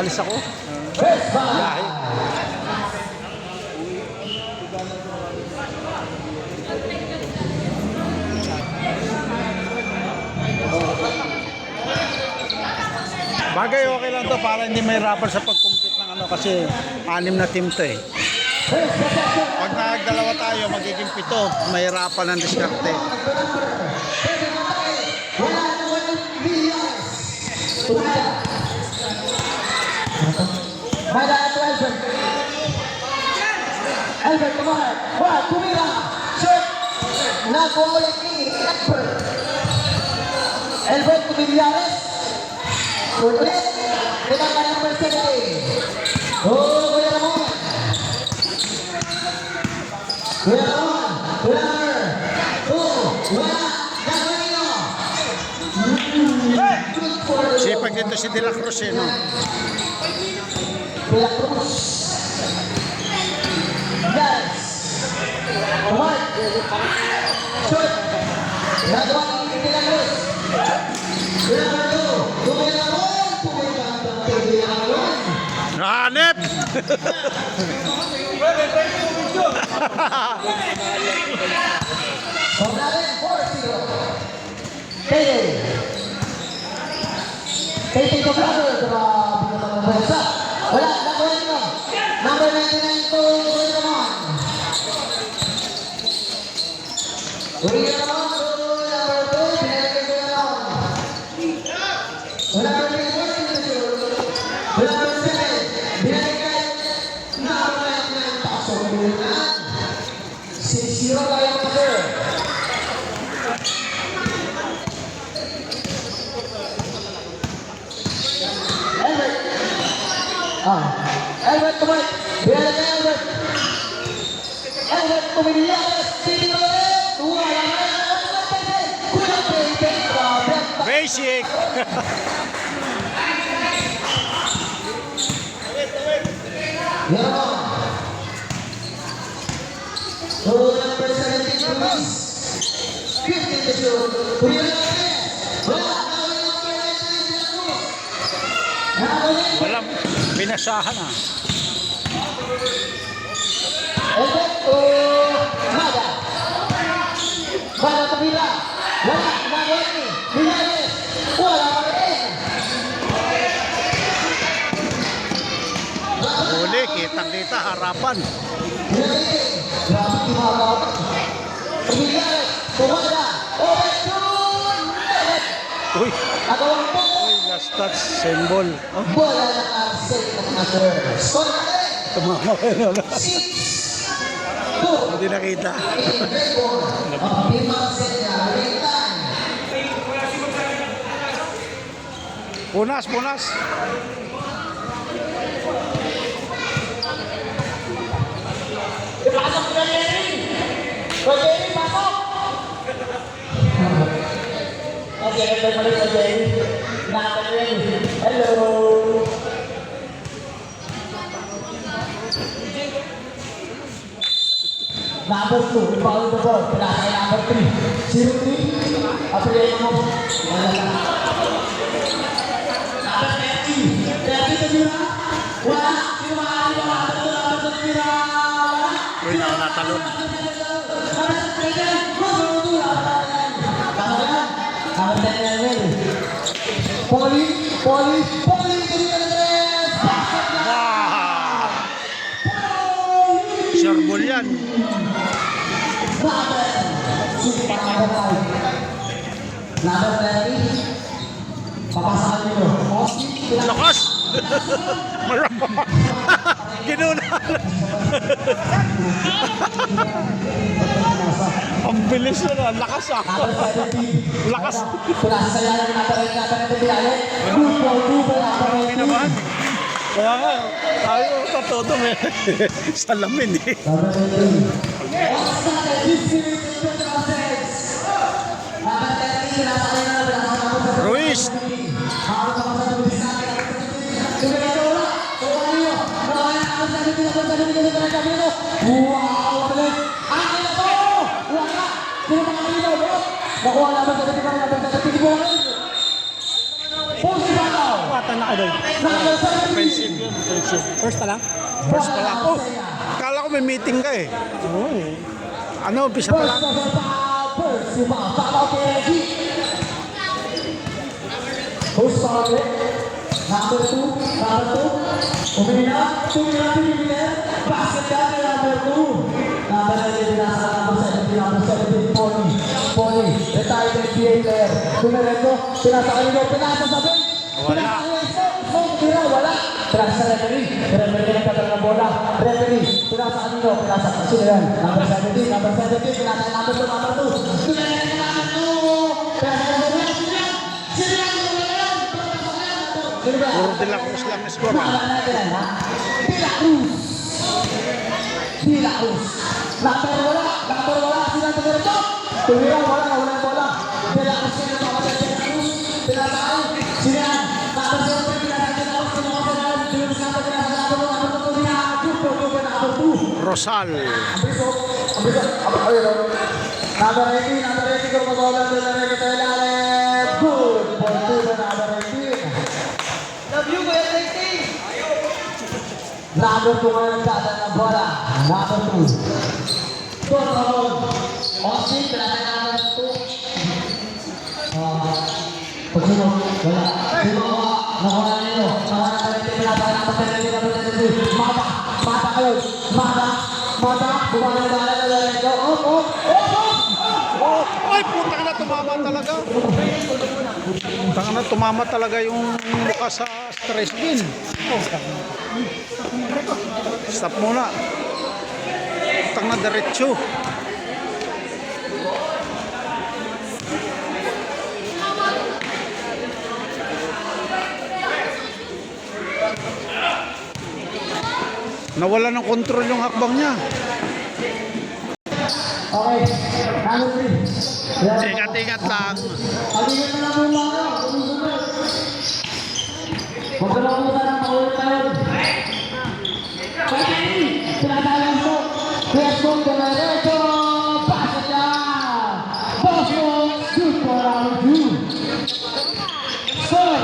Alis ako. Biyahe. Bagay, okay lang to para hindi mahirapan sa pag-compete ng ano kasi 6 na team to eh. Pag nagdalawa tayo, magiging 7. Mahirapan ang diskarte. Albert, come on. Wow, tumira. Shot. Nakuha ulit ni Albert. Albert, Tumillares. Ulit. Kita ka ng percentage. Oh, Kuya Ramon. Kuya Ramon. Runner. 2. Wala. Gasolino. Good for the... Sipag dito si De La Cruz eh, no? De La Cruz. Yes. Mark. Shoot. Nagawa ni De La Cruz. Number 2. Tumilaron. Tumilaron. Hanep! Pagkain 4-0. Tete. Tete ko brother. Grabe naman ang bansa. Wala. Nagawa nyo. Number 99 to Kuya Ramon. Kuya Ramon. Number 2. Binigay Kuya Ramon. Wala. Number 3. Number 7. Binigay. Number 99. Pasok mo na. 6-0 tayo sir. Albert. Albert, kumay. Binalik ka, Albert. Albert, Tumillares. Sino ulit? Tuwa lang. Kuya Pepe. Basic! Yaman. So, number 17 please. 15 to shoot. Kuya Pepe. Wala. Walang pinasahan ah. Albert o Mada. Mada Tabila. Wala. Nagawa ni Millares. Wala pa rin. Huli, kitang-kita, harapan. Millares. Grabe yung mga bawat. Millares. Tumada. Open shoot. Uy, Nagawang po. last touch, symbol. Oh, Bola na nakaset ng mga sir. Score natin. tumama ka na. 6-2. Hindi nakita. Punas, punas. Pasok na Jerry! O Jerry, pasok! Okay, ito mali o Jerry. Nakakarin. Hello! Number 2, foul the ball. Pinakay number 3. 0-3. Apelay mo. Wala lang. Number 30. 30 to Mira. Wala. Sino maaari ba? Number 2 to Mira. Wala. Uy, natalon. Poli. Wow! Sure ball yan. Number 30. Papasahan nyo. Lakas! Marapa! Ginunan! Ang bilis na, lakas ah! Lakas! Pinasayaran natin ng biyaya. Pinabahan. Kaya nga, tayo katoto may salamin eh. Ruiz! Nakuha naman sa dating mga natin sa tinig mo. Pusi ba daw? Wata na idol? Offensive yun, offensive. First pa lang? First pa lang. Oh, kala ko may meeting ka eh. Oo eh. Ano, umpisa pa lang. First, yung mga foul kay Reggie. First foul ulit. Number 2. Umina. Basket down kay number 2. Number 11 nasa number 17, Pony. Retired NBA player. Dumiretso. Pinasa kanino. Pinasa sa bench. Wala. Tira, wala. Pinasa sa referee. Referee nagkatala ng bola. Referee. Pinasa kanino. Pinasa. Sino yan? Number 17. Pinasa kay number 2. Number 2. Pinasa kay number 2. Pinasa kay number 2. Sino yan? Puro de la Cruz lang na score. De La Cruz. Number wala. Sino ang tumira? Tumira, wala yung bola. De La Cruz sino ang De La Cruz. Pinasaan. Sino yan? Number 7. Pinasaan De La Cruz. Sino ang number 2. Rosal. Number 18 kung mag-olam de la Rega tayo lalim. Good. Ball to the number 18. Love you, Kuya Titi! Number 2 ngayon nagdadala ng bola. Number 2. Turn. Austin, pinatay na number 2. Pagsunod, wala. Sinuha, nakuha na nyo. Nakuha na kayo, pinatay na number 10. Mata kayo. Mata. Bumalik na lang na Rega. Ay, putang na, tumama talaga. Putang na, tumama talaga yung mukha sa stress din. Oh. Stop muna. Putang na, diretso. Nawala ng kontrol yung hakbang niya. Okay. Number 3. Ingat-ingat lang. Pag-ingat na lang muna kayo. Huwag ka lang muna ng paulit tayo. Pinatalang po. Question to the reto. Pasok yan. Boston. Shoot for round 2. Sir.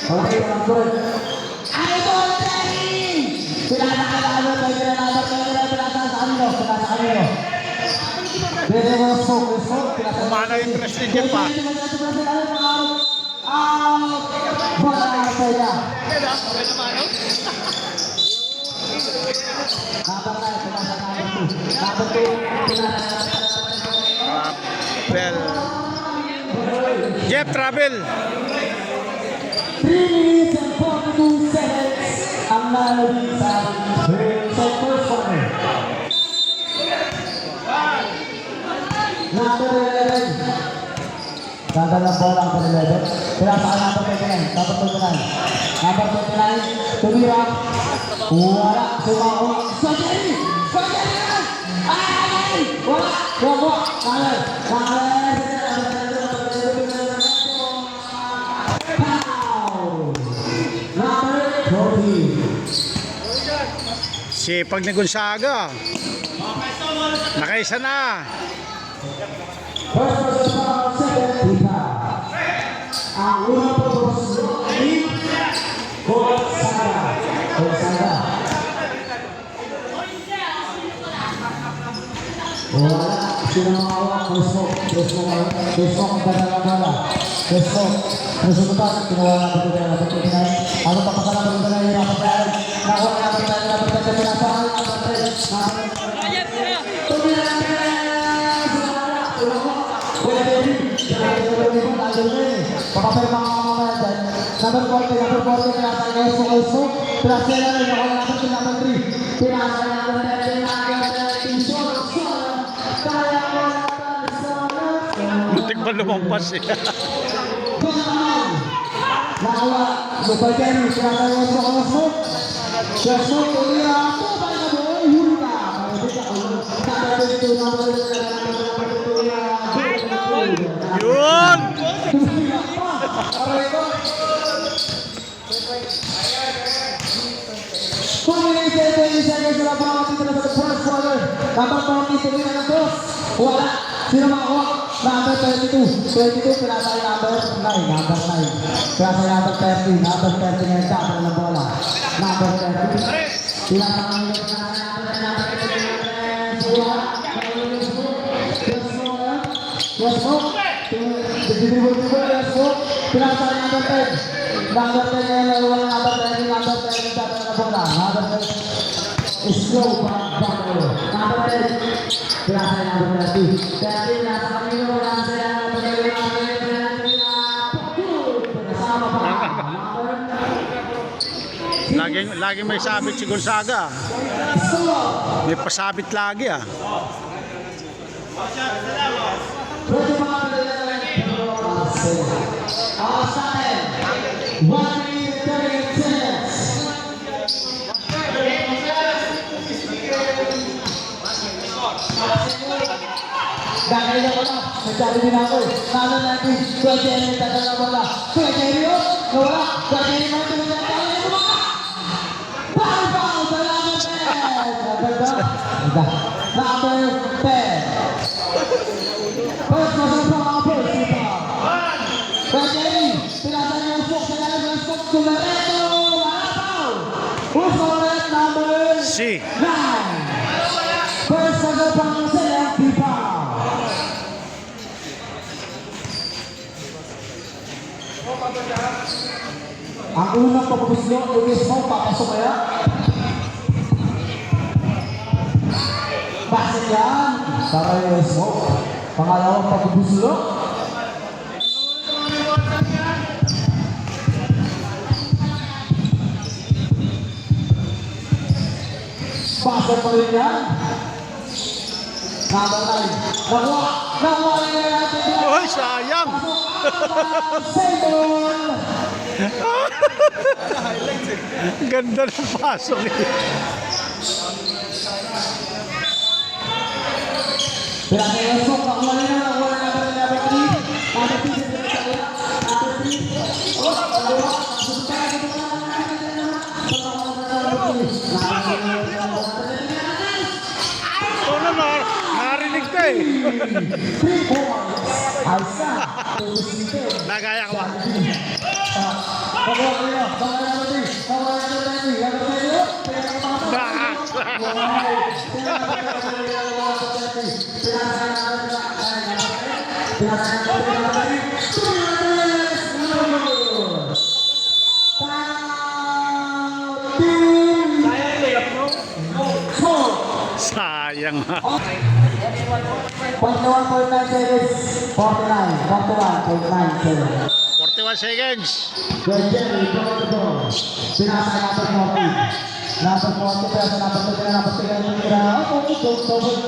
Okay, good. Idol training! Pinatakalaan mo, pinatakalaan sa kanino. Pwede mo smoke, Kumana yung trusted niya pa. Bola na sa iya. Number 2. Well, Jeff Travel. 3 minutes and 42 seconds ang nalabing sa first quarter. Number 11. Ganda ng bola ang number 11. Pinasaan number 29. Number 29. Tumira. Wala. Sumako. Sajeri! Ay! Wala! Kaler! Sipag ni Gonzaga. Nakaisa na. First person foul, second Ika. Ang unang pagpapasulo ay Gonzaga. Wala. Sino mawawak? First smoke ang ganda ng bola. First smoke. Resulta, kinuha na ito na dapat itinay. Ano pa kasalamat ito na yung napagdaan? Nakuha na dapat pinapahal. Papapirma ka mamaya dyan. Number 40, pinasa kayo so. Pinasa na rin, ako na natin number 3. Pinasa na natin natin kaya mo natin sa Muntik pa lumampas eh. Nakuha, Lupal Kenny, pinasa kayo so. Keso, Tumira, Tubay na buhay, huli ka. Number 22, number 22, seconds na lang dito na sa first quarter. Number 40, tuloy na ng boss. Wala. Sino makakuha? Number 22. 22, pinasa yung number 9. Number 9. Pinasa yung number 30. Number 30 ngayon, kapal ng bola. Number 30. Pinasa yung number 30. Yes, mo. Yes, mo. Pinasa yung number 10. Number 10 ngayon, wala number 10. Number 10, kapal ng bola. Number 10. Slow back number 10. Pinasa yung number 30. 30, nasa kanino. Nasa yung number 30. Pinasama pa. Laging may sabit si Gonzaga. May pasabit lagi ah. Pwede mga Asahin 1 minute 30 seconds. Gagawin na wala. Nagsabi din ako eh. Nalo natin. 20 tagal na wala. 20 yun. Wala. 20 na ito. Pow! Salamat Number 10. First masang sa mga first. Pwede. Pinasa niya yung smoke. Pinasa niya yung smoke. Kumareto. Wala pa. Who's correct? Number Si 9. First masang pang select people. Ang unang papapos nyo, i-smoke, papasok kaya? Bakit yan? Para i-smoke. Pangalawang papapos nyo? Pasok pa rin yan? Number 9. Nakuha! Nakuha rin yan natin yan! Oy, sayang. Sable! Ganda ng pasok eh. Pinasa yung smoke, nakuha rin yan, nakuha rin number 3. Number 3, number 3. Oh, nakuha. Ano na, narinig ka eh. 3 points. Alsa. Nagaya ka ba? Sayang ha. 41.9 seconds. 41.9 seconds. 41 seconds. Jerry, pinasa number 40. Number 40, pinasa number 2, number 3,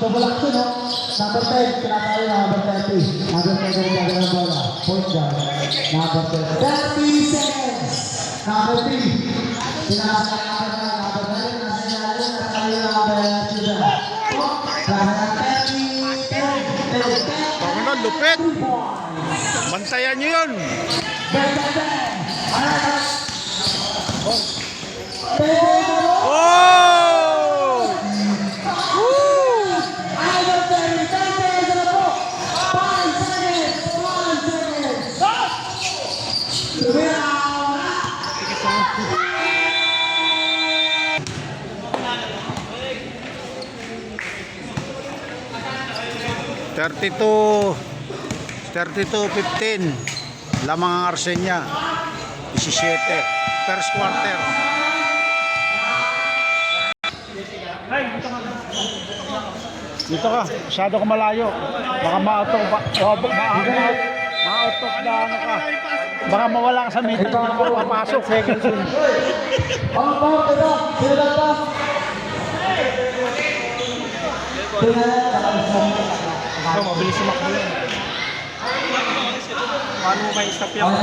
double action, no? Number 10, pinasa yung number 30. Number 10, gagawin ng bola. Point guard. Number 10. 30 seconds. Number 3, pinasa yung number 9. Number 9, pinasa yung number 2. Pinasa 30. Ano, lupit. Bantayan nyo yun. Oh! Woo! $32-15 lamang ang Arsenia. 17 first quarter. Dito ka, masyado ka malayo. Baka ma-auto na ano ka. Baka mawala ka sa meeting na papasok. Mabilis sumakbo yan. Paano mo kayo stop yan?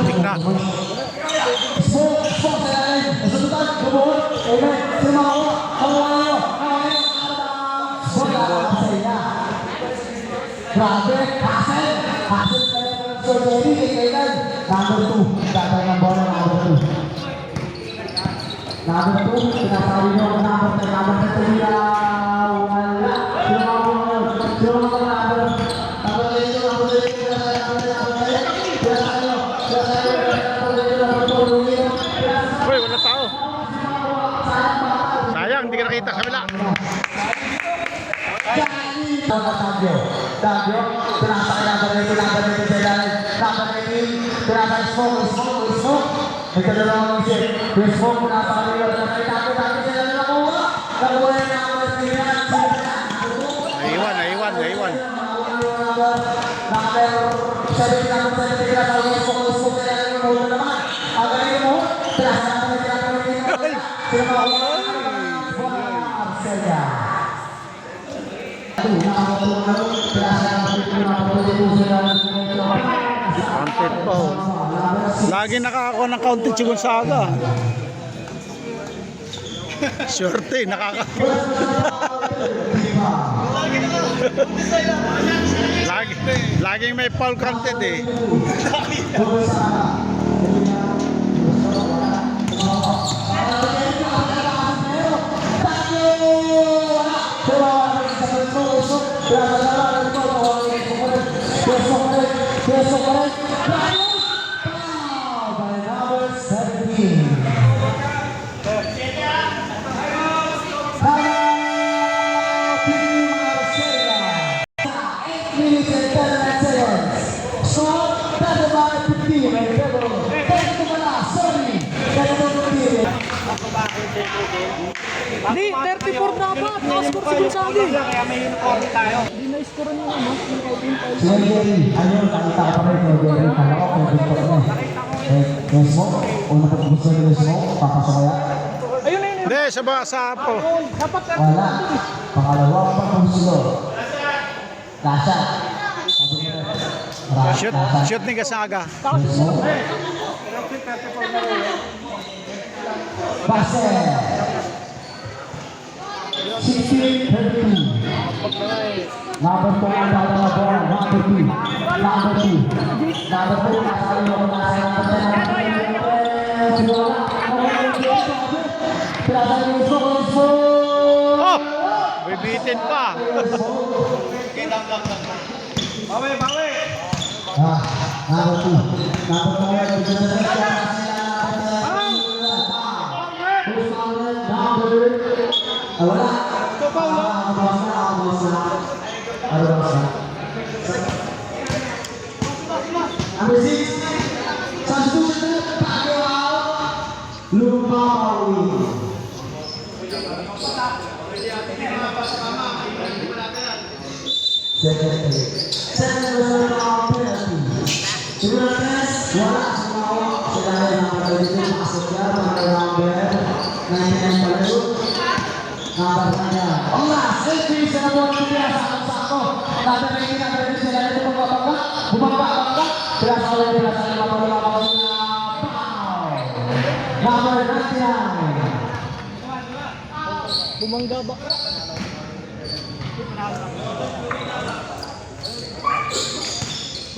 Tingnan. Grabe, Hassel. Hassel kaya ng Sir Jerry, kailan? Number 2, tatay ng bola, number 2. Number 2, pinapari nyo ang number 10, number 10, wala. Sino mga number? Uy, wala tao. Sayang, hindi ka nakita sa kabila. Tagyo, pinasakay number 18 sa ilalim. Number 18, pinasakay smoke. May kadalawang isip. Yung smoke, pinasakay nila. Pinasakay tagyo sa ilalim ng uwa. Nakuha yung number 3. Naiwan. Number 7, number 7, pinasakay yung smoke sa ilalim ng uwa naman. Ang galing mo, pinasakay ng Arcelia. Counted pa oh. Lagi nakakakuha ng counted si Gonzaga. Swerte, nakakakuha. Laging may foul counted eh. Hindi, 34 dapat. Nakascore si Gonzaga. Kaya may uniform tayo. Hindi na-score niya naman. Sir Jerry, ayun, nakita ko pa rin, Sir Jerry, kala ko, pwede ko rin. Yung smoke, una pa gusto nila yung smoke, papasok kaya? Ayun na yun. Hindi, sa po. Dapat Wala. Pangalawa pa kung silo. Kasha. Shoot ni Gonzaga. Yung smoke. Pase. 16-32. Number 2 ang dala na bola. Number 2. Number 2. Number 2. Kasali mo kung nasa number 10. Oh! Bibitin pa. Bawi! Number 2. Wala. Number 6. Substitution tackle out. Lumawi. Second penalty. Suarez, wala sumawa. Sila ay nakakalitin. Pasok yan. Number 99 pala. Number 9. Oras, entry sa nabuhan niya sa sakto. Number 99 sila ito bumaba. Sila sa ulit nila sa lima pa foul. Number 99. bumangga ba?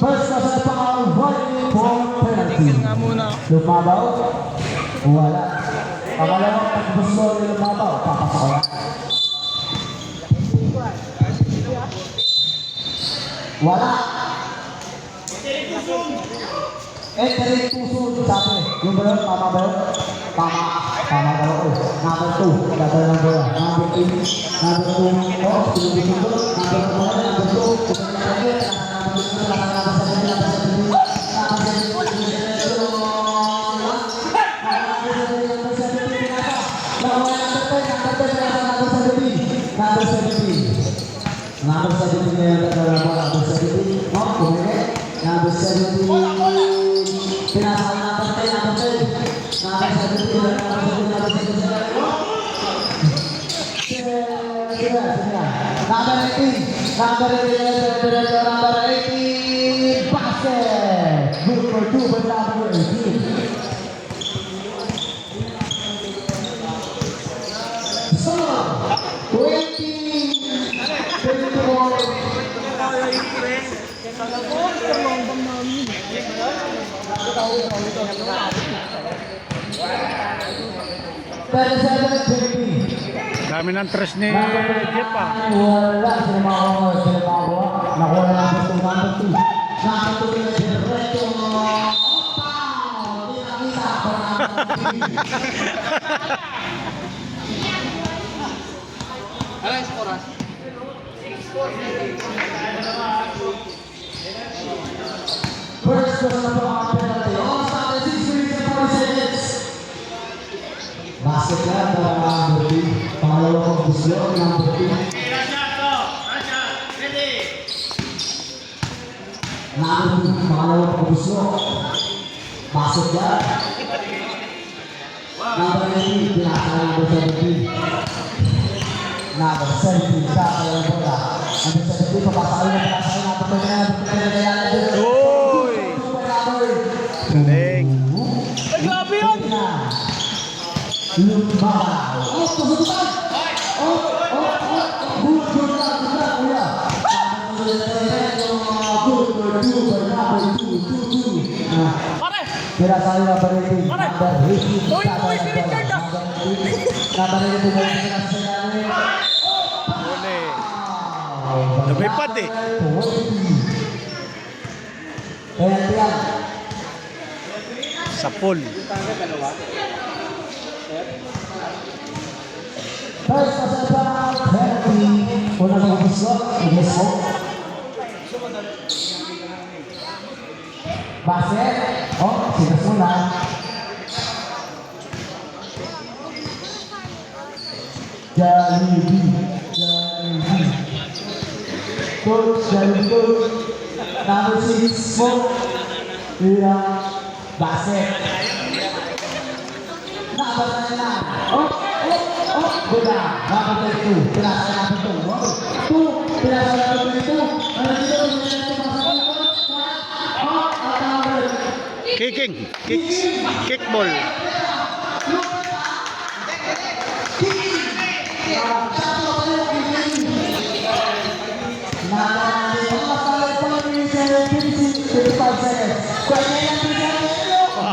First na foul, volley for penalty. Nga muna. Lumabaw? Wala. Pangalawang pagbusto ni lumabaw, papasok. Wala. Entering puso, sabi. Yung ba yun? Tama ba yun? Tama. Tama ba yun? Number 2. Gagawin ng bola. Number 8. Number 2. Oh, sinubigin ko. Number 1. Number 2. Number 17 ngayon number 17. Oh, kumili. Number 17. Pinasal number 10, number 10. Number 17, number 17. Number 18. Number 18. Basket. Good for 2 by number 18. So, 20. 24. Dami ng tres ni Jeff ah. Wala, sila makakuha, sila makakuha. Nakuha na lang ito, number 2. Number 2 na diretso. Opa! Hindi nakita ako First question na po ang penalty. On stop, 6 minutes and 40 seconds. Basket na para number 3. Pangalawa kong gusto, number 2. Number 2, pangalawa kong gusto. Basket na. Number 18, pinasa number 17. Number 17, kakaya ng bola. Number 17, papasakay na pinasa number 20. Uy! Galing. Ay, grabe yan! Lumbaw. Oh, pasutupan! Good, good na, kuya. Pare! Kira tayo na baritin. Pare! Number 18. Uy, si Richard ah! Number 18 mo yung Uli. Lumipad eh. Kaya yan. Sa pool. First, pasal pa, penalty. Una sa gusto, i-miss mo. Basket. Oh, sinas mo na. Jollibee. Coach, Jollibee coach. Number 6 mo. Basket. Number 9. Oh. Buda. Number 2. Pinasa number 2. 2. Pinasa number 2. Ano dito? Kicking. Kickball.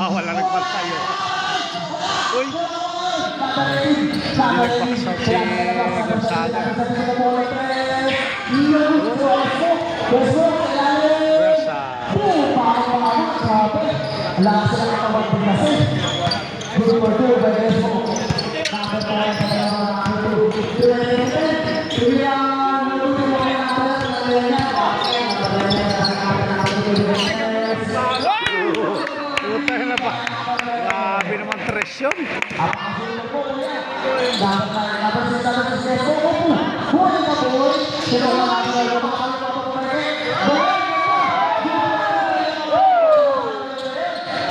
Wala nagpantay yun. Uy! Nagpaksaw si Gonzaga. Versa. Utang na ba? Grabe naman tres yun.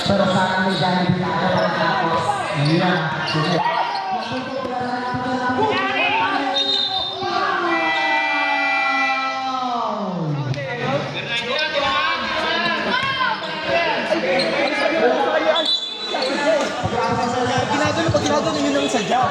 Pero sana may dahil hindi ako tapos. Ayan. Sige. Ginagano yun ang sadya.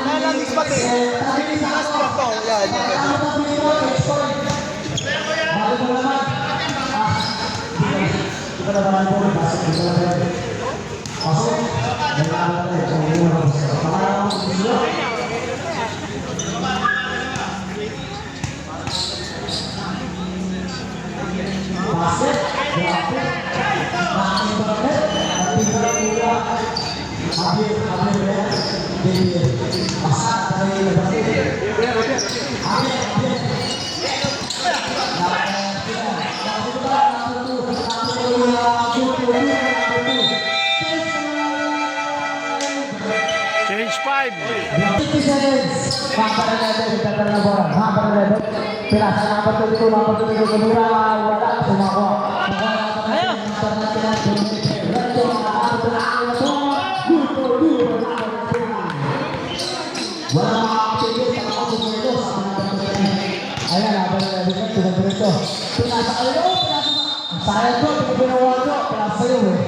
Nalandis pati. Nalandis pa to. Yan. Change 5. 50 seconds. Number 11, better na bola. Number 11. Pinasa number 22, number 22. Kumura, wala. Sumakuha. Wala makakapigil sa mga sumunod sa mga number 11. Ayan, number 11. Pinasa kayo. Sayang ko, pinaginawa ko. Pinasa sa'yo eh.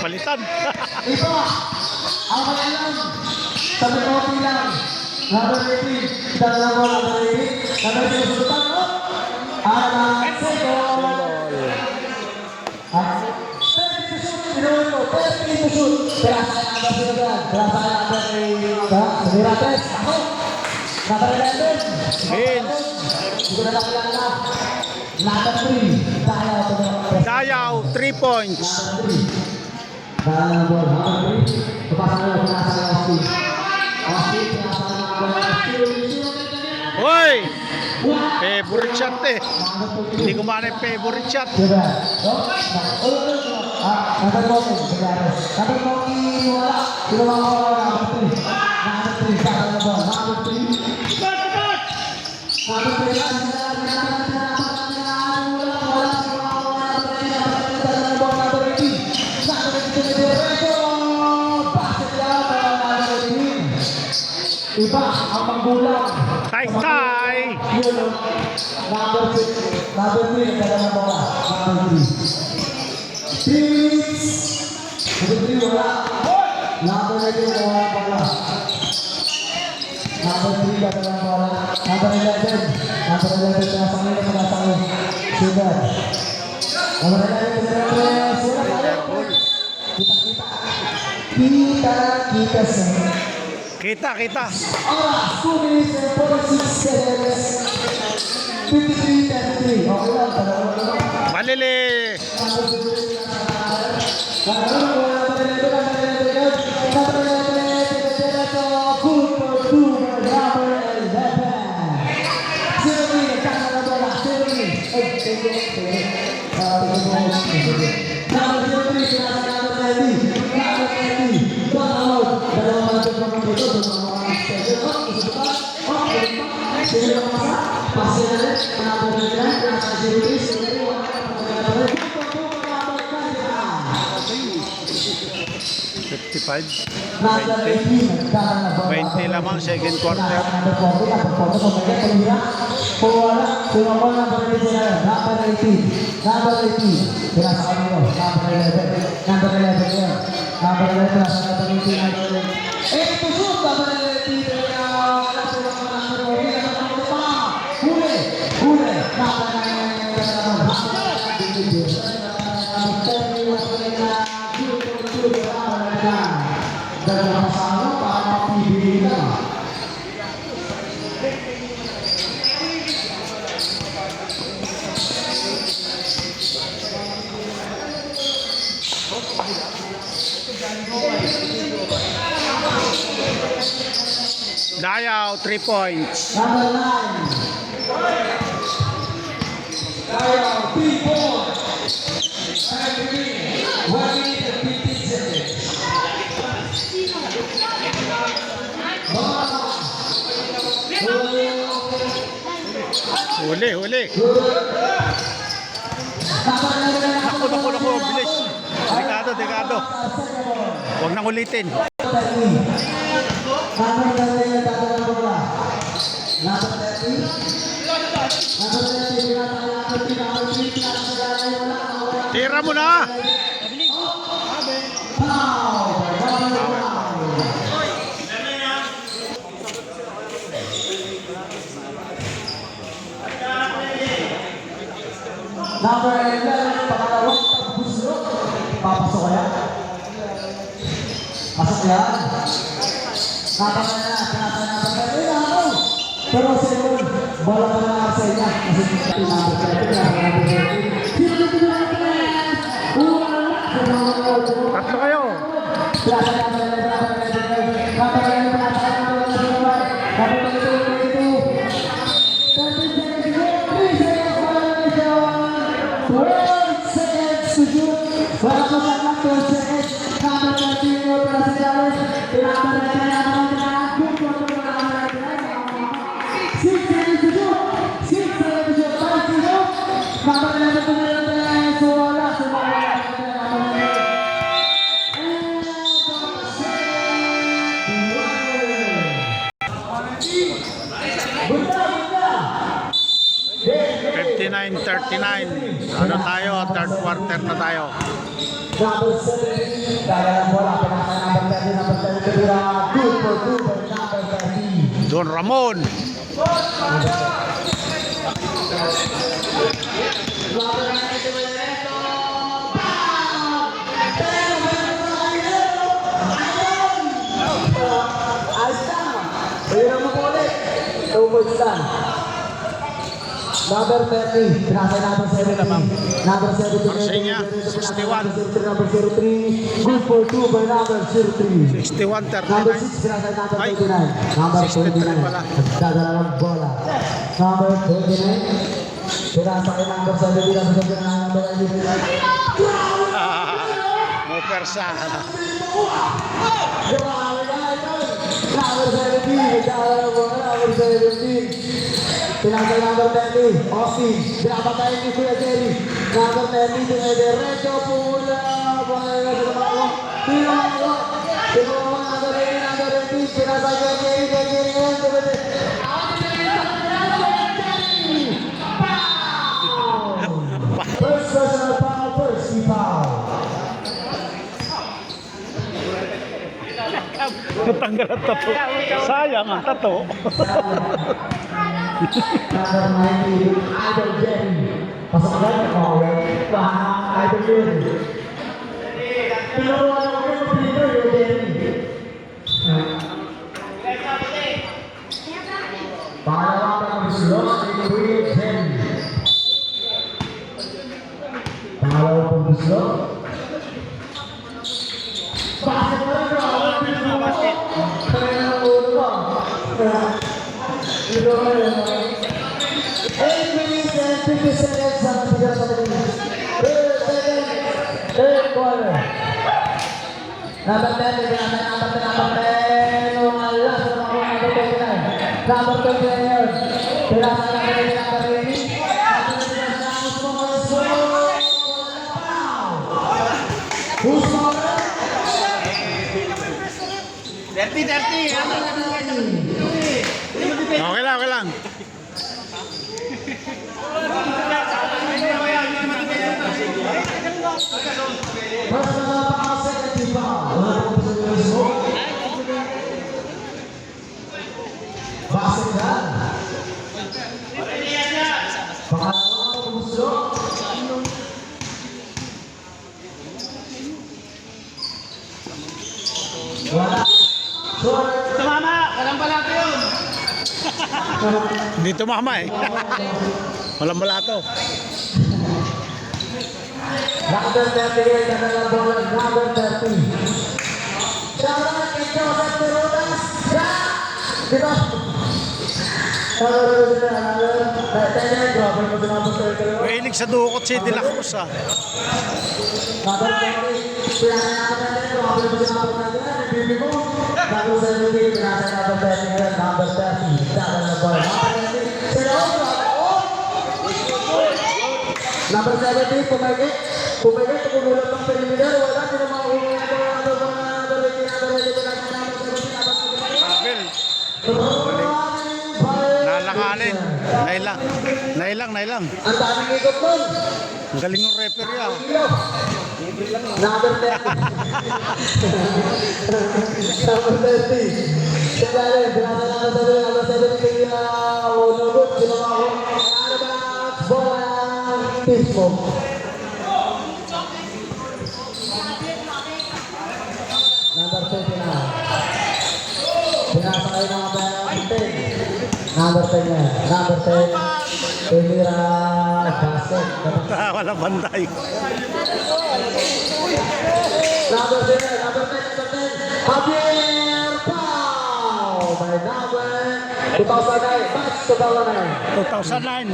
Palitan. Ito, ang malalang, sabi ko bilang, number 18, dalawa, number 18, number 18, susutan mo, ang second, at 30 to shoot, inuwi mo, 30 to shoot, terasa ang number sinagan, terasa ang number Ramirez, ako, number 11, Vince. hindi ko na nakilala, number 3, Dayaw, 3 points. Number 3, bola, number 3, kepasang lo, penasang Austin, Austin, penasang number Austin, Hoy! Favorite shot eh. Hindi ko mana yung favorite shot. Coba, number 14, number 14, wala, dalawa number 3, number 3, number 3, number 3, iba ang manggulang. Tay-tay! Number 3, dalawa bola. Number 3. 3 minutes. Number 3, wala. Number 11, wala bola. Number 3, dalawa bola. Number 11, pinasangin. Sugar. Number 11, sugar. Kita sa Kita. oras, 2 minutes and 46 seconds. 53-33. Okay lang, dalawa. Malili! $55. 20 lamang second quarter. Dayaw, 3 points. Number 9. Dayaw, 3 points. 1 minute and 15 seconds. Huli. Naku, bilis. Dekado. Huwag nang ulitin. Tira mo na. Number 11, pangalawang pagbuslot. Papasok kaya? Pasok yan. Napaka na, pinasa. Pero second, bola pa na sa inyo. Kasi number 7, Tatlo kayo. Benar. Ano tayo? Third quarter na tayo. Number 17, dala ng bola, pinasa number 30, number 30, good for number 30. Don Ramon. Number 30, pinasa number 17. Number 17, Marseña, 61. number 03, good for 2 by number 03. 61, Number 39. 6, pinasa number Ay, 29. Number 63 pala. 29, nagdadala ng bola. Number 29, pinasa kay number 17, number 79, number 99. Mo persa. Number 17, nagdadala ng bola, number 17. Pinasa number 30, Austin. Pinapatayin ni Kuya Jerry. Number 30, diretso pula. Bahay na sa mga Pinawa. Pinawa number 80, number 80. Pinasa Kuya Jerry, Kuya Jerry. First personal foul, first foul. Natanggal ang tato. Sayang ang tato. Number 90, Idol Jerry. Pasok na yung mga Idol Jerry. Pinawa na ko yung Idol Jerry. Pangalawa ng Bislot, Idol Jerry. Pangalawa ng Bislot. Pasok na rin ako. Kaya na ulo ba? 8 minutes and 50 seconds sa matigas sa minutes. Third quarter. Number 10, number 10, umala sa mga number 29. Number 29 yun. Pinasa na rin number 80. Who's smaller? 30. Okay lang, okay lang. First na napaka-second foul. Wala po sa Bilismo. Basket na. Pangalawa po Bilismo. Wala. Short. Tumama! Walang balata yun! Hindi tumama eh. Walang balato. Number 38 na lang bola. Number 30. Shout out kay Joseph Terunas. Dito. Mahilig sa dukot si De La Cruz ah. Number 70, pumagit, tumulong ng perimeter, wala, sinamahuli na Abel, nalanganin. Nailang. ang daming ikot nun. Ang galing ng referee ah. Number 30. Number 30. Sandali, binasa number 70 kaya unugot, sinamaho. Ano ba? Bola team smoke. Number 29. Binasa kayo ng number 10. Number 10 yan. Number 10. Emira Basset. Walang bantay. Number 10. Number 10. Javier Pau. By number 2009. Batch 2009. 2009.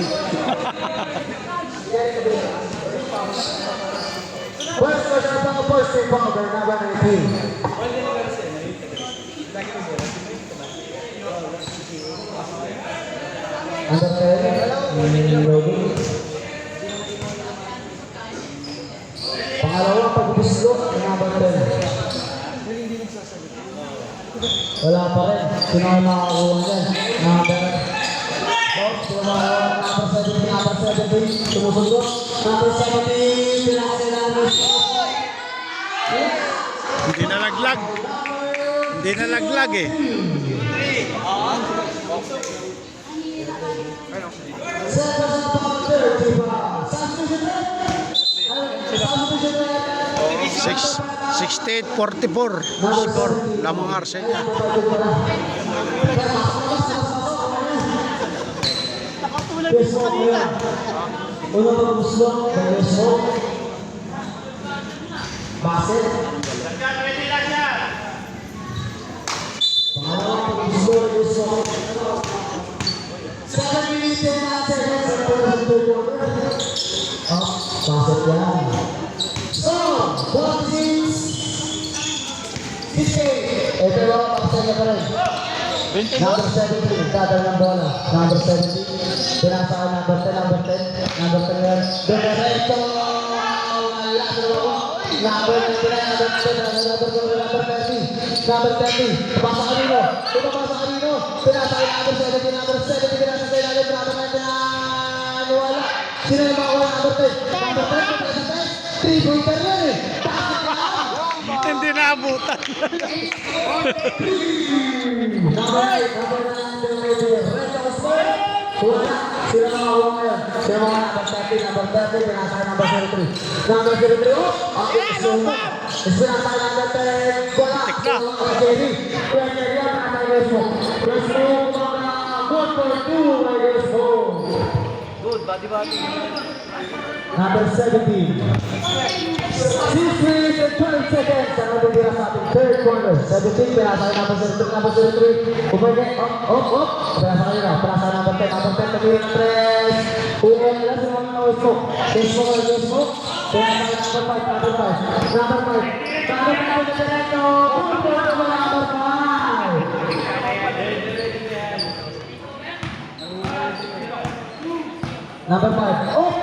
First question of first team foul by number 19. Under 10, Robin. Pangalawang pagbislo ng number 10. Wala pa rin. Sino ang makakuha niyan? Number 17, number 17. 17, sumusunod. Number 17, pinakailangan. Hindi nalaglag. Hindi nalaglag eh. Six, 68-44 score lamang Arsenia. Uno pagmuslo, Beresmo. Baset. Pangalawang pagmuslo, Beresmo. 7 minutes and 9 seconds and baset yan. So, 46. Ito yung kapasal niya pa rin. Number 17, tatalo ng bola. Number 17, pinasa ko number 10, number 10, number 10 yan. Diretso! Number 29, number 10, number 30, number 30. Pasa kanino? Pumapasa kanino? Pinasa ko number 17, number 17, pinasa ko number 19, wala. Sino yung mga wala number 10? Number 10, 3-pointer yan eh. Hindi naabutan. Number 17. 6 minutes and 20 seconds ang natitira sa ating third quarter. 17, pinasa kayo number 03. Umagay, up. Pinasa kayo na, pinasa number 10. Number 10, tagilin ng 3. Uwela, sino mga smoke. Smoke. Pinasa kayo number 5. Number 5. Number 5 na diretso. Punto mo number 5. Number 5. Oh!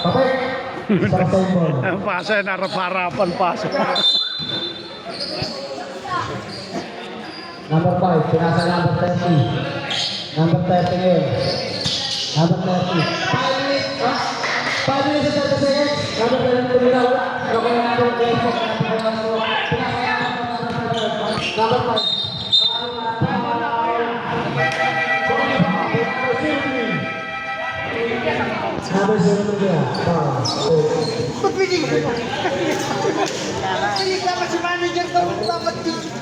Papay! Sarap sa yung ball. Ang pasa na harapan pasa. Number 5, pinasa number 30. Number 30 ngayon. Number 30. 5 minutes, 5 minutes and 30 seconds. Number 30 tumira, wala. Nakuha number 30. Number 5. Number 0 dia. Ba't bigay ko? Hindi dapat si manager daw dapat dito.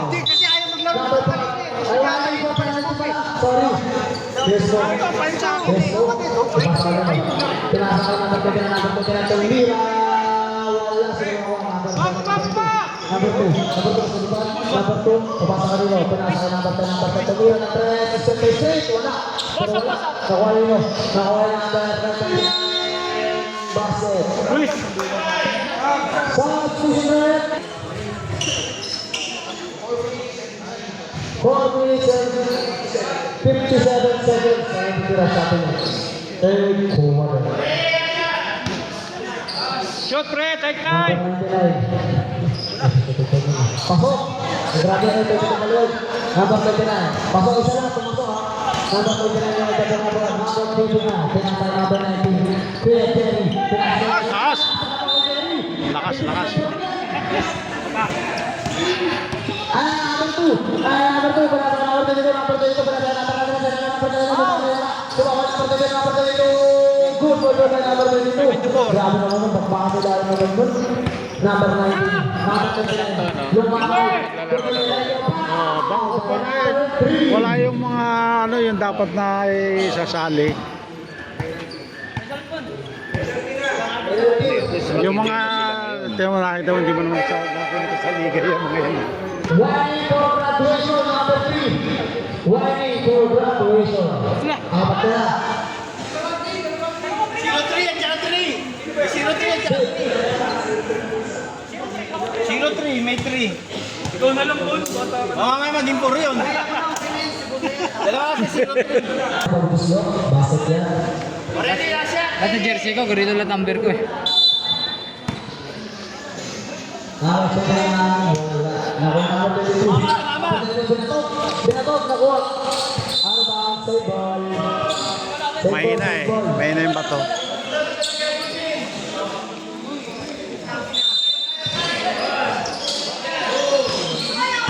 Hindi kasi ayaw maglaro ng palit eh. Sorry. Yes, sir. Yes, Pinasa ka number 10 na number 10 na tumira. Wala sila number 2. Number 2, papasa ka rin o. Pinasa ka number 10, number 10. Tumira na 3, 66, wala. Nakuha rin o. Nakuha rin number 10. Baset. Substitution. 4 minutes and 57 seconds. Ang tira sa atin. Third quarter. Shoot, pre, take time! Pasok! Grabe na ito sa maluwag. Number 29. Pasok, isa lang. Pumasok ha. Number 29 yung ito na bola. Number 29. Pinasa number 19. Kuya Jerry. Pinasa. Lakas. Number 2. Number 2. Pinasa number 22. Number 22. Pinasa number 22. Good for number 22. Grabe naman. Bakit dahil na ganun? Number 19. Number 29. Yung mga Wala yung mga yung dapat na isasali. Yung mga nakita mo, hindi mo naman sa liga yung mga yan. Whining for graduation, number 3. Whining for graduation. Apat na. 03 at saka 3. 03 at saka 3. 03, may 3. Ikaw na lang po. May maging 4 yun. Dalawa kasi 03. Pagpuslo, basket yan. Ready na siya. At sa jersey ko, ganito lang number ko eh. Nakakasya na yan. Nakuha number 22. Binatot, nakuha. Ano ba? Save ball. Mahina eh. Mahina yung bato.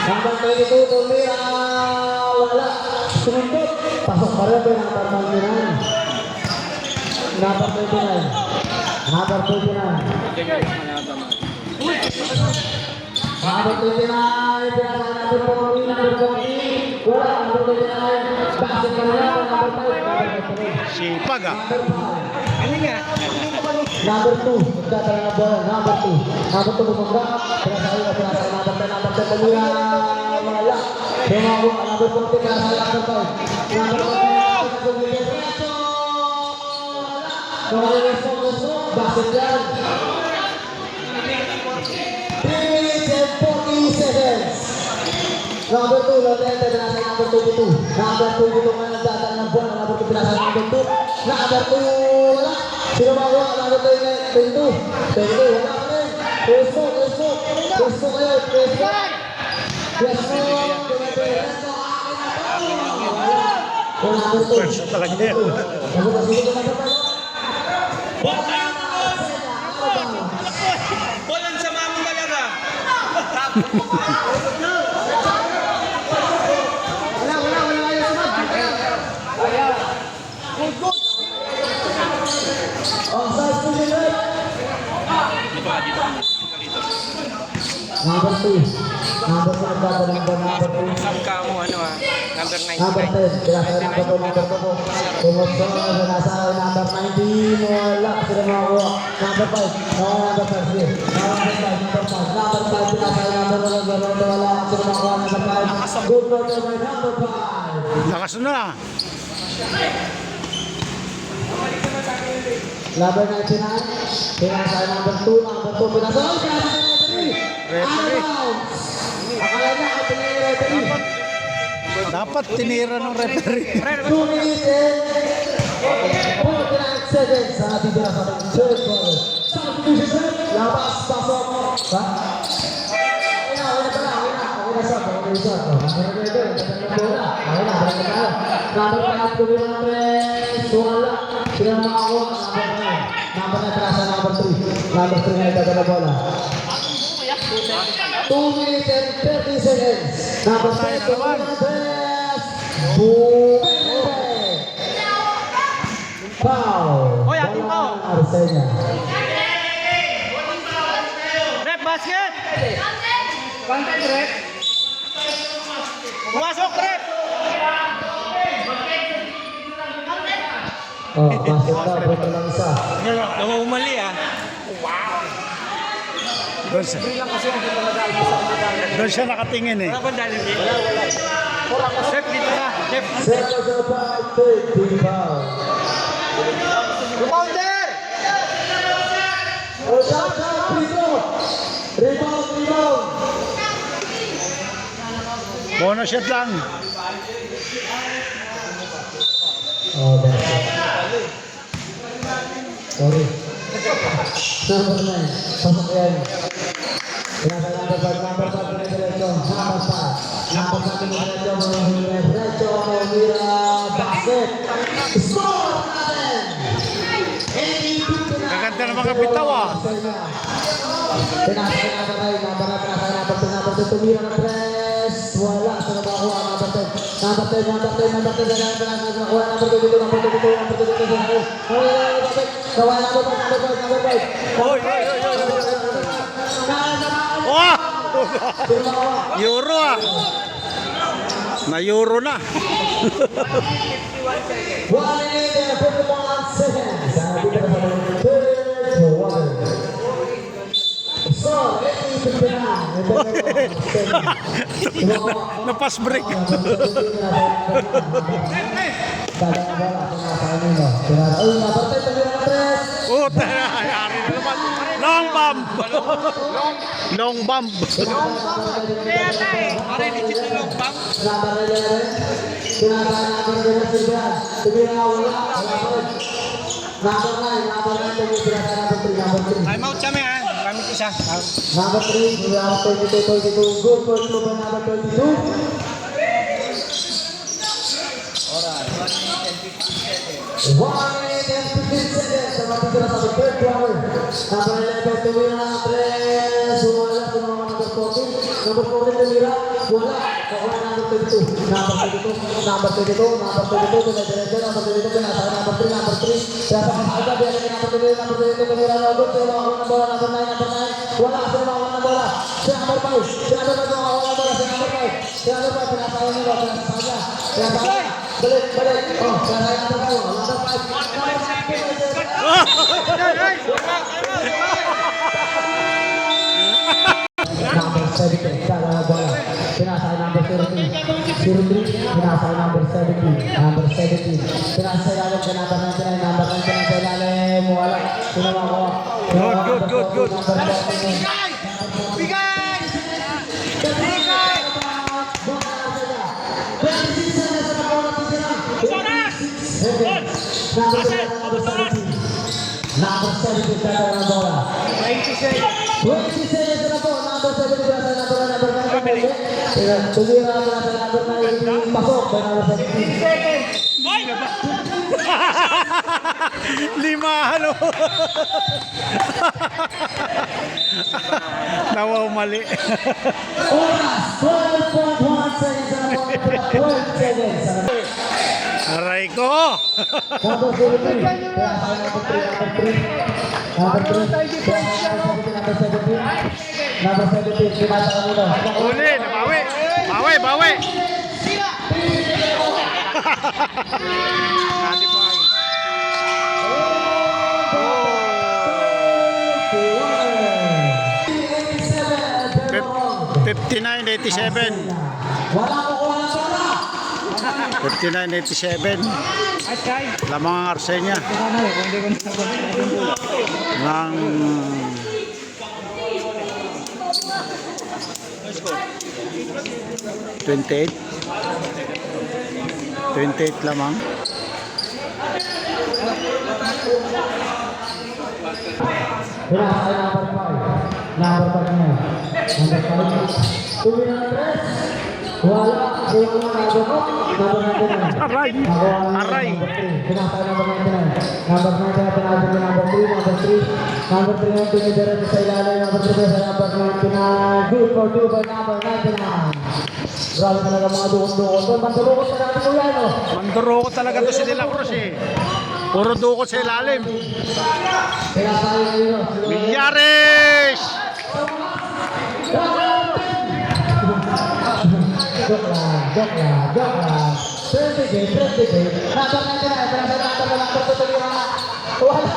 Number 22, tumira. Wala. Sumundot. Pasok pa rin. Number 29. Number 29. Number 29. Number 29. Number 40. Number 40. Wala. Number 29. Basket pa rin. Number 5. Sipag ah. Number 2, magkakaroon na bola. Number 2. Number 2 bumangga. Pinasayo na pinasayo. Number 10, number 10. Tumira. Wala. Tumago. Number 40. Pinasayo. Number 5. Number 5. Basket yan. 3 minutes and 40 seconds. Number 2, Lodente, pinasay number 22. Number 22 ngayon nagdadala ng bola. Number 2, pinasay number 2. Number 2, wala. Sino magawa? Number 22. 22, wala ka rin. Preso ngayon. Number 2. Pwersa talaga yan. Walang sama mo talaga. Offside to the right. Number 2. Number 2 nagdadala ng bola. Number 2. Sangka mo number 9. Number 10, pinasa number 2, number 2. Tumusok, nasa number 19, wala, sila makakuha. Number 5, number 5, sige. Number 5, pinasa number 1, wala, sila makakuha. Number 5, good work by number 5. Lakas na. Number 99, pinasa number 2, number 2, pinasa number 3. Referee. Akala niya, ito na yung referee. Dapat tinira ng referee. 2 minutes and 49 seconds sa ating binasa ng third quarter. Substitution, labas, pasok. Ha? Okay na sa. Number 5, tuloy ng press. Wala. Sila makakuha. Number 9, pinasa number 3. Number 3 na itagala bola. 2 minutes and 30 seconds. Number 10, tuloy ng press. Boom! Foul! Hoy, atin to. Arsenia. Rep, basket! Content, rep! Pumasok, rep! Oh, basket daw. Break lang isa. Umali Doon siya nakatingin eh. Wala. Rep, dito na. Rep. Seconds of five, 30 foul. Rebounder! Oh, shot, Pito. Rebound. Bonus shot lang. Oh, that's it. Sorry. Number 9. Pasok yan. Pinasa number 5, number 5, diretso. Number 5. Number 5, diretso. Mira, basket. Score natin! 82 na. Gaganda ng mga bitaw ah. Pinasa number 9, number 2, tumira ng press. Wala, sino ba ako? Number 10. Number 10, number 2, number 2, Oy! Oh! Euro ah. Na Euro na. 1 minute and 51 seconds. Sabi ka na sa third quarter. So, 8:59. Na-pass break. Oh, tayari na naman. Long bomb. Long bomb. Time out kami Gamit isa. Number 3, we have 22. Good for Club number 22. 1 minute and 15 seconds. Sa matitira sa third quarter. Number 11, tumira ng Andres. Wala, tumama number 14. Number 14, tumira. Wala. Nakuha number 22. Number 22. Number 22. Number 22. Tumira. Number 22. Pinasa number 3. Number 3. Pinasa kasada. Biar lagi number 22. Number 22. Tumira na ulit. Tumira ng bola. Number 9. Number 9. Wala. Tumira ng bola. Siya number 5. Siya number 5. Tumira ng bola. Siya number 5. Siya number 5. Pinasa niya. Pinasa niya. Pinasa niya. Balik. Balik. Oh. Pinasa niya number 5. Number 5. Number 17, kala na bola. Pinasa number 13. 03, pinasa number 17. Number 17. Pinasa ilalim ka number 99. Number 99 sa ilalim. Wala. Sinama ko. Good. Number 14. Bigay! 26 seconds na bola. Number 17. Number 17, kala na bola. 20 seconds na po. Number 7, pinasa number 9. Tumira ang nasa number 9. Pasok sa number 17. Limahan o. Nawaw mali. Oras, 12.1 seconds na po. 12 seconds. Aray ko. Number 17. Pinasa number 3. Number 3. Pinasa number 17. Number 17. Pinasa kanino. Uli, nabawi. Bawi. Nadi po ang. 59-87. Wala ko kuha ng bola. 59-87. Lamang ang Arsenia. Ng 28 lamang. Pinasa number 5. Number 5 na. Number 5. Tumira ng tres. Wala. Kuha ng number 99. Aray. Aray. Pinasa number 99. Number 99 pinasa ng number 3. Number 3. Number 3 yung tinidera sa ilalim. Number 3 sa number 99. Good for 2 by number 99. Grabe talaga mga dukot-dukot. Mandurukot na natin ko yan, oh. Mandurukot talaga to si De La Cruz eh. Puro dukot sa ilalim. Pinasa yun, oh. Milyares! Joke lang. 20 game. Number 99, pinasa number 2 tumira. Wala.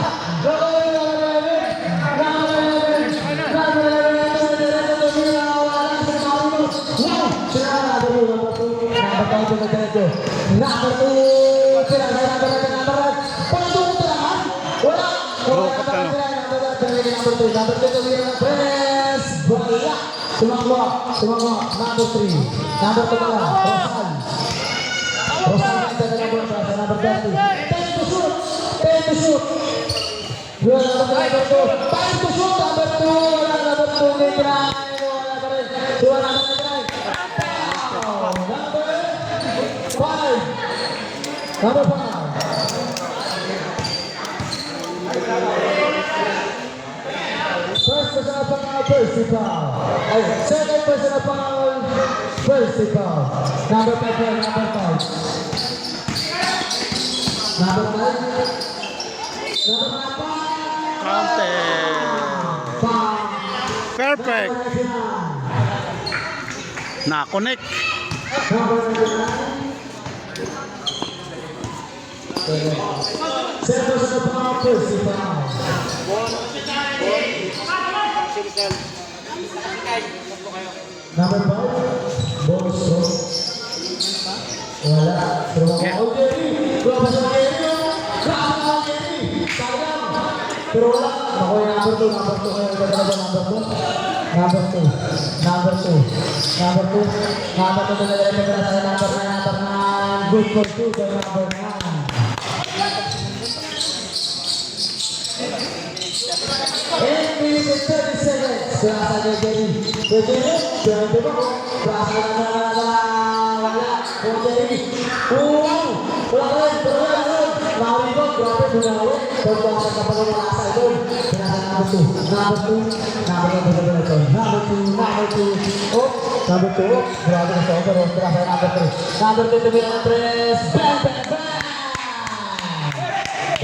Sumangwa. Number 3. Number 2 pala. Rosal number 30. 10 to shoot. Yun, number 2. 5 to shoot. Number 2. Wala, number 2. May try. Wala pa rin. Diwa number 9. Number 5. First personal foul, first foul. Second personal foul, first foul. Number 5. Number 5. Counted. Perfect. Na-connect. Second personal foul, first foul. Number 5, bonus throw. Wala. Throw. Oh, Jerry. Throw sa Jerry. Kasama Jerry. Sayang. Pero wala. Ako yung number 2. Number 2 kayo. Number 2. Number 2. Number 2. Number 2. Number 2. Number 9. Good for 2. Number 9. 8 minutes and 30 seconds. Berasa niya Jerry. Jerry. Jerry mo. Berasa na wala. Jerry. Wala ka rin. Wala ka rin. Nari ko, grabe, bunawi. Pagkakasal ka pa rin mga asa ito. Pinasa number 2. Number 2. Number 2. Oh, number 2. Grabe na sa over. Pinasa number 3. Number 2 to be Andres. Bang, bang, bang!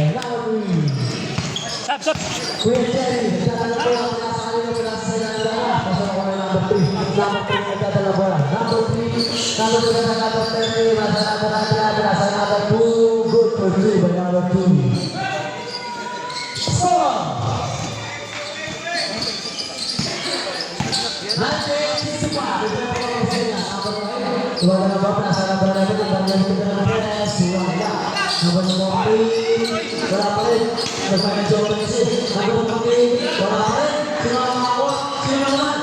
And number 3. Sap, sap. Kuya Jerry, nagdadala po ang pinasa kanina. Pinasa sa ilang dala. Pasok ko na number 3. Number 3 nagdadala po. Number 3. Number 2 na number 30. Pinasa number 3. Pinasa number 2. Good for 2 by number 2. Score! 1965. Wala na ba? Nasa number 11. Wala na ba? Number 14. Wala pa rin. Nasa na Joe Messi. Number 14. Wala pa rin. Sino ang makakuha? Sino naman?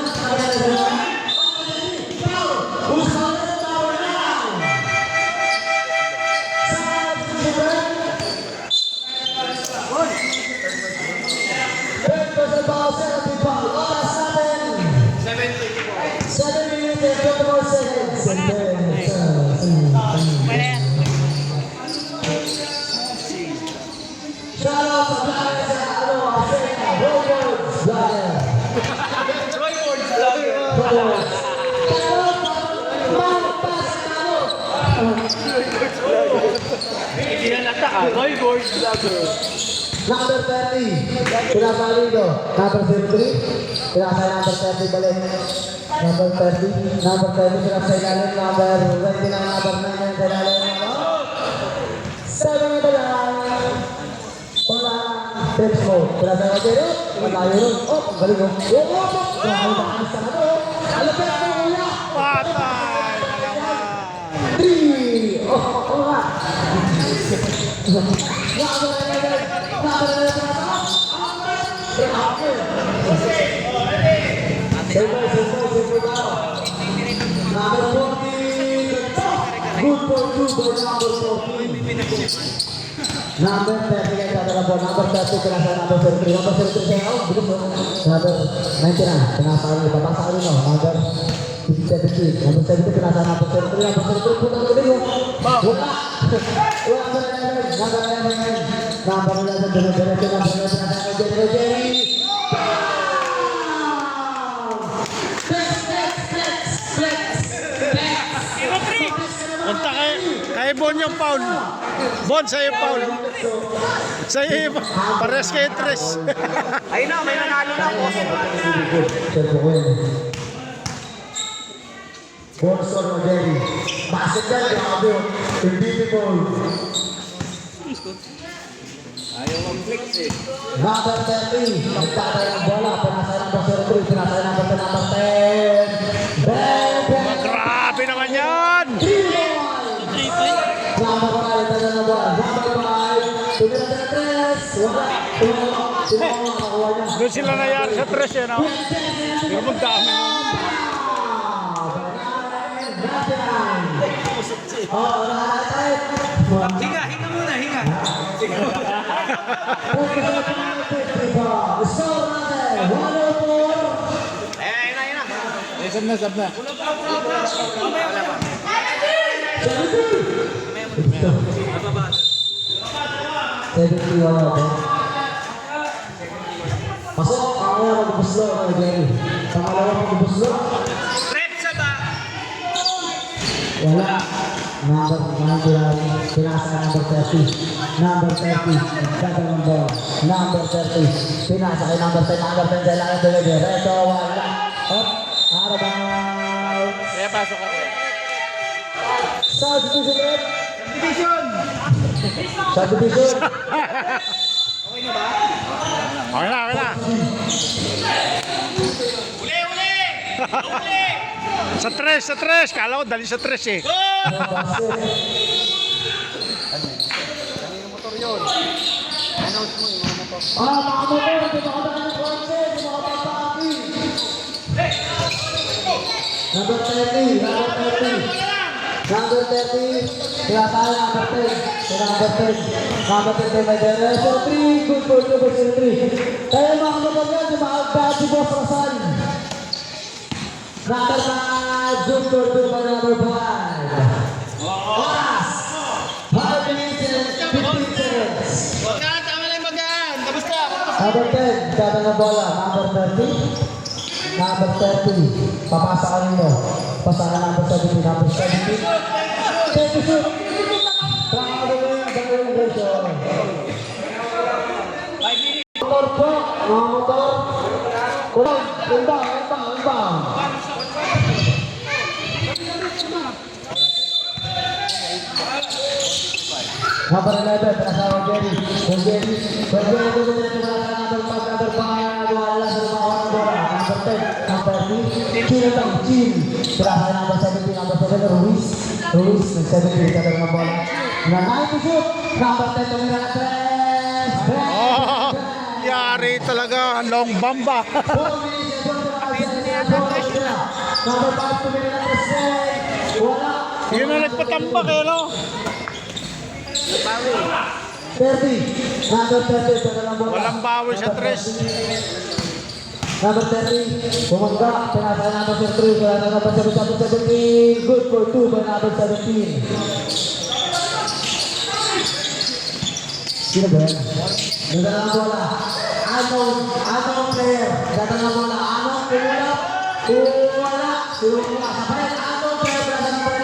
Who's calling the power now? Number 30, pinasali ko. Number 03, pinasali number 30 balik. Number 30, pinasali lalim. Number 29, number 9, pinasali lalim. 7 na lang. Wala. Tips mo. Pinasali ko dito. Malayo rin. Oh, ang galing mo. Grabe na ang isa na to. Alapit ako kuya. Patay na naman. 3. Oh nga. Number 30 yang ada dalam number 30 kenapa number 33 number 33 saya belum number 99 kenapa ini bapak saya no number 70 number 70 kenapa number 33 number 33 putar ke video bola number 11 Punta kay Bon yung foul. Bon, sa'yo foul. Sa'yo yung pares kayo tres. Ayun na, may nanalo na po. Bonson Modeli. Basket yan, grabe. Beautiful. Ayaw ang flex eh. Number 30. Nagtatay ng bola. Pinasay number 03. Pinasay number 10. Grabe naman yan. Number 5. Tagal na bola. Number 5. Tumira na 3. Wala. Sino ang makakuha niya? Doon sila nayari sa tres eh, no? Pero magdami. Hinga, hinga muna, hinga. Ayun na. Sab na. Pasok, ang una magbuslo kay Jerry. Pangalawa magbuslo. Rep sa ba? Wala. Pinasa number 30. Number 30. Dagang ng ball. Number 30. Pinasa kay number 10. Number 10. Kailangan tuloy. Diretso. Wala. Up. Arabaw. Kaya pasok ako. Substitution rep. Division! Substitution. Okay na. Uli! Sa tres. Kala ko dali sa tres eh. Mga motor. Tumakadaan ng konti. Tumakapapaki. Number 30. Number 30. Pinasa number 10. Number 10. Number 10 may diretso. 3. Good for 2 for 3. Kaya mga motor yan. Tumakadaan si Boss Rasan. Number 5. Good for 2 by number 5. Oras. 5 minutes and 15 seconds. Number 10, dada na bola. Number 30. Number 30. Papasa ka nyo. Pasa ka number 17. Number 17. Take the shoot. Track out the way. Gagawin version. Motor po. Mga motor. Kulang. Imbang. Number 11, Pinasawa Jerry. Jerry number 5, wala sa mga bola. Number 10, number 3, Chin. Pinasawa number 17, number 7, Ruiz, 17, kata ng bola. Na 9 to shoot. Number 10, tumira na 3. Oh, yari talaga. Long bamba. 4 minutes, number 5, tumira na 3. Wala. Yun ang nagpatambak eh, no? 30, number 30, kata ng bola. Walang bawi sa tres. Number 30, bumangga, pinasa number 3, wala na number 17, good for 2 by number 17. Sino ba yan? Ganda ng bola. Anong player? Ganda ng bola. Anong kumulap? Wala. Sino kumulap? Sa palit, anong player? Ganda ng bola.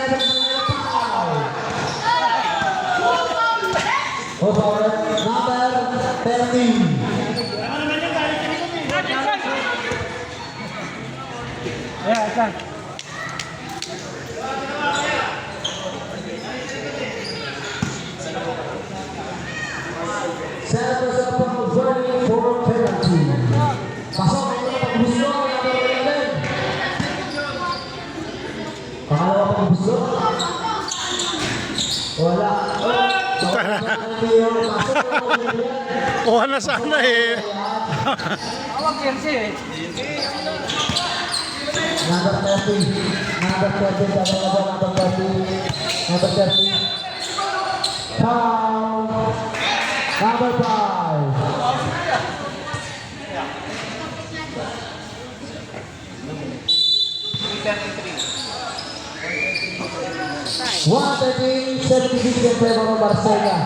Number 13. Set us up on journey for penalty. Pasok ang gusto number 11. Pangalawa pang gusto. Wala. Kuha na sana eh. Awag jersey eh. Number 30. Number 30. Number 30. Number 30. Foul. Number 5. One 76 in favor of Barcelona.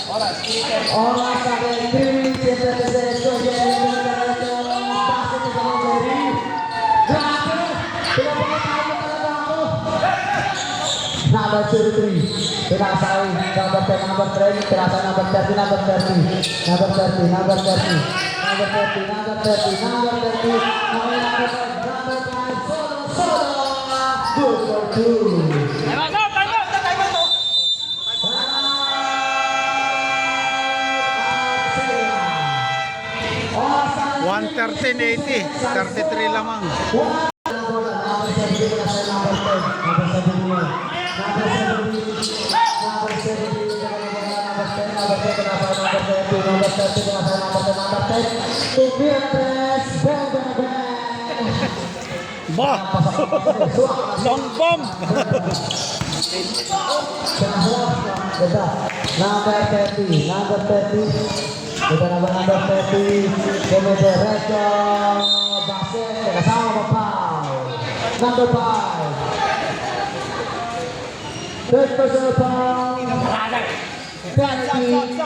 Oras ada 3 minutes and 30 seconds. So, number 23, Pinasay, number 10, number 3, Pinasay, number 30, number 30, number 30, number 30, number 30, number 30, number 30, number 5, Solo, good for 2. 113.80. 33 lamang. Bah! Long bomb! Number 30, number 30. Ito na ba number 30? Demetereco Baset, kasama pa foul. Number 5. Third personal foul. Penalty.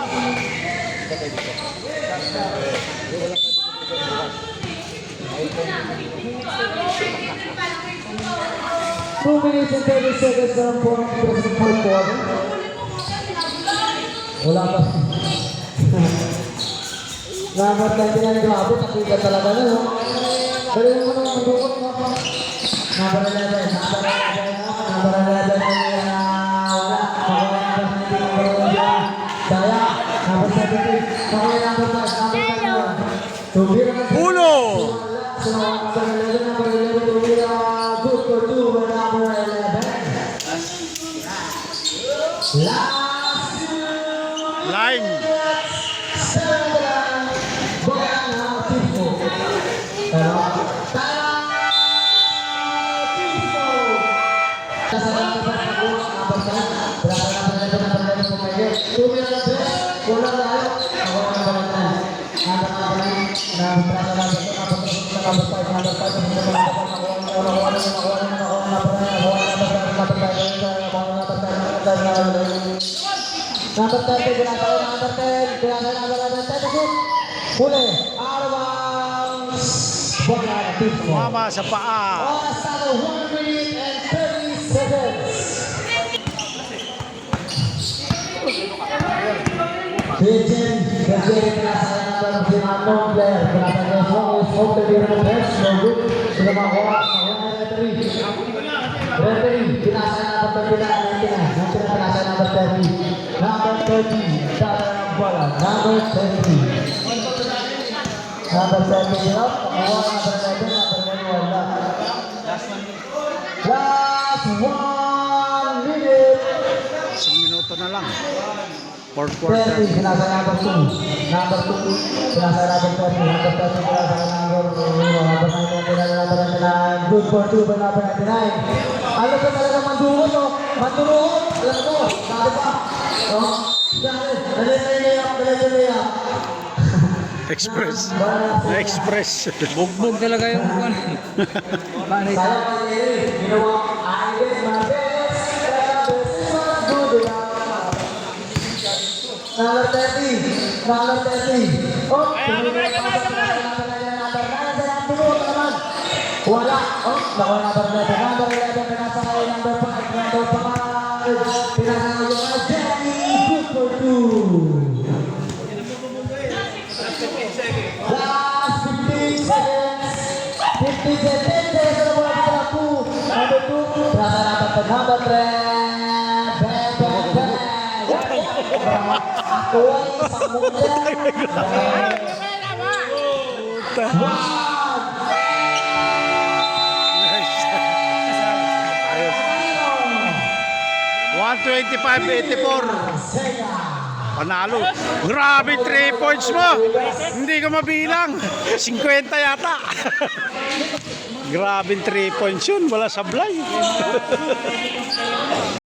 Two minutes and 30 seconds na po ang fourth quarter. Wala pa. Number 29, grabe, nakita talaga na, no? Pero yung mga magdukot mo pa. Number 11, number 11, wala. Saya, number 17, number 5, Tubira na. Uno! Number 11, Tubira, good for 2, number 11. Last Line. Number 10, number 10, number 10, Huli. Arabang bola team. Mama sa paa. Oras na 1 minute and 30 seconds. Vincent Gajeri pinasaya ng Sinanong player. Pinasaya ng Swang is out the game of bench. No good. Sudah makuha. Referee. Referee. Pinasaya ng number 39. Pinasaya ng number 30. Number 30. Dala ng bola. Number 30. Number 30 up. Nakuha. Number 11. Number 11 wala. Last 1 minute. Isang minuto na lang. Fourth quarter. 30, sinasa number 2. Number 2, sinasa number 30. Number 30, sinasa number 1. Number 99, number 99. Good for 2 by number 99. Ano ka talaga mandurot, no? Mandurot! Alam mo, sabi pa. No? Sabi, naliliyap. Express. Express. Bugbog talaga yung kwan. Manay. Sayang pa niya, ginawa, I did my best. This is what I'm good enough. Number 30. Number 30. Oh, wala. Oh, nakuha number 11. Number 11, pinasakay. Number 5. Number 5. Pinasakay yung Jenny. Good for 2. Last 15 seconds. 15 seconds. Sa bola kita 2. Number 2. Pinasakay number 3. Bang, bang, bang. Ako ay isang muda. Ayos. 125-84. Panalo. Grabe 3 points mo. Hindi ko mabilang. 50 yata. Grabe 3 points yun. Wala sablay.